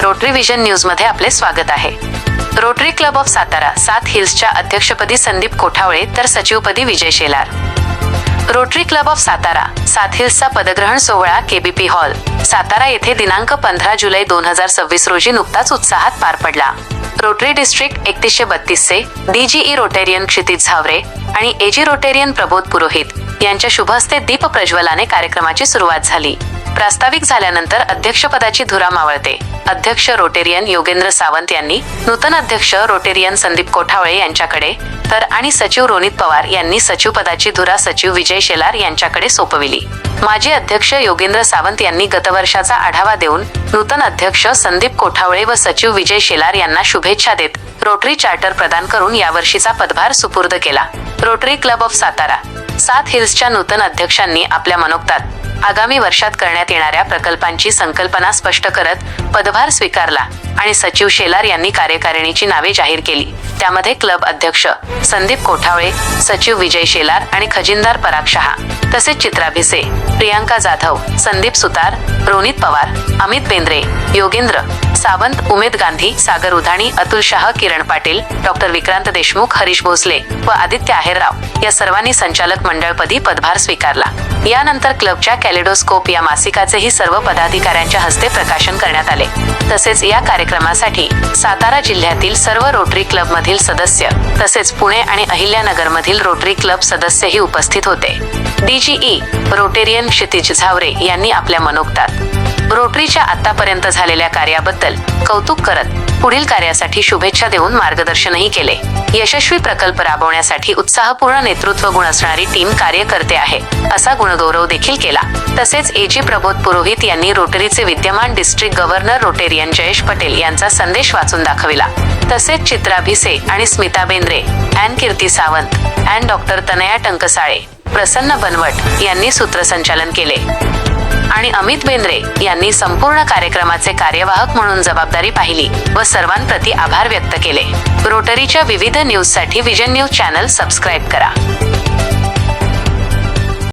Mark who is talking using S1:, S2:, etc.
S1: Rotary vision news मध्ये आपले स्वागत आहे। रोटरी क्लब ऑफ सातारा सात हिल्सच्या अध्यक्षपदी संदीप कोठावळे तर सचिवपदी Vijay Shelar. Rotary club of Satara सात हिल्सचा पदग्रहण सोहळा केबीपी हॉल सातारा येथे दिनांक 15 जुलै 2026 रोजी नुकताच उत्साहात पार पडला। रोटरी डिस्ट्रिक्ट 3132 चे डीजीई रोटेरियन क्षितिज झावरे आणि एजी रोटेरियन प्रबोध पुरोहित यांच्या शुभ हस्ते दीप प्रज्वलाने कार्यक्रमाची सुरुवात झाली। प्रास्ताविक झाल्यानंतर अध्यक्षपदाची धुरा मावळते। अध्यक्ष रोटेरियन योगेंद्र सावंत यांनी नूतन अध्यक्ष रोटेरियन संदीप कोठावळे यांच्याकडे तर आणि सचिव रोनित पवार यांनी सचिवपदाची धुरा सचिव विजय शेलार यांच्याकडे सोपविली। माजी अध्यक्ष योगेंद्र सावंत यांनी गतवर्षाचा आढावा देऊन नूतन अध्यक्ष संदीप कोठावळे व सचिव विजय शेलार यांना शुभेच्छा देत रोटरी चार्टर प्रदान करून यावर्षीचा पदभार सुपूर्द केला। रोटरी क्लब ऑफ सातारा सात हिल्सच्या नूतन अध्यक्षांनी आपल्या मनोगतात आगामी वर्षात करण्यात येणाऱ्या प्रकल्पांची संकल्पना स्पष्ट करत पदभार स्वीकारला आणि सचिव शेलार यांनी कार्यकारिणीची नावे जाहीर केली। त्यामध्ये क्लब अध्यक्ष संदीप कोठावळे, सचिव विजय शेलार आणि खजिनदार पराग शहा तसेच चित्रा भिसे, प्रियांका जाधव, संदीप सुतार, रोनित पवार, अमित बेंद्रे, योगेंद्र सावंत, उमेद गांधी, सागर उधाणी, अतुल शाह, किरण पाटील, डॉक्टर विक्रांत देशमुख, हरीश भोसले व आदित्य आहेरराव या सर्वांनी संचालक मंडळपदी पदभार स्वीकारला। यानंतर क्लबच्या कॅलेडोस्कोप या मासिकाचेही सर्व पदाधिकाऱ्यांच्या हस्ते प्रकाशन करण्यात आले। तसेच या कार्यक्रमासाठी सातारा जिल्ह्यातील सर्व रोटरी क्लब मधील सदस्य तसेच पुणे आणि अहिल्यानगर मधील रोटरी क्लब सदस्यही उपस्थित होते। डीजीई रोटेरियन क्षितिज झावरे यांनी आपल्या मनोगतात रोटरीच्या आतापर्यंत झालेल्या कार्याबद्दल कौतुक करत पुढील कार्यासाठी शुभेच्छा देऊन मार्गदर्शनही केले। यशस्वी प्रकल्प राबवण्यासाठी उत्साहपूर्ण नेतृत्व गुण असणारी टीम कार्य करते आहे असा गुणगौरव देखील केला। तसेच एजी प्रबोध पुरोहित यांनी रोटरीचे विद्यमान district governor rotarian Jayesh Patel यांचा संदेश वाचून दाखविला। तसेच चित्रा भिसे आणि Smita Bendre, and Kirti Sawant, and doctor Tanaya Tankasale, प्रसन्न बनवट यांनी सूत्रसंचालन केले आणि अमित बेंद्रे यांनी संपूर्ण कार्यक्रमाचे कार्यवाहक म्हणून जबाबदारी पाहिली व सर्वांप्रती आभार व्यक्त केले। रोटरीच्या विविध न्यूजसाठी विजन न्यूज चॅनल सबस्क्राईब करा।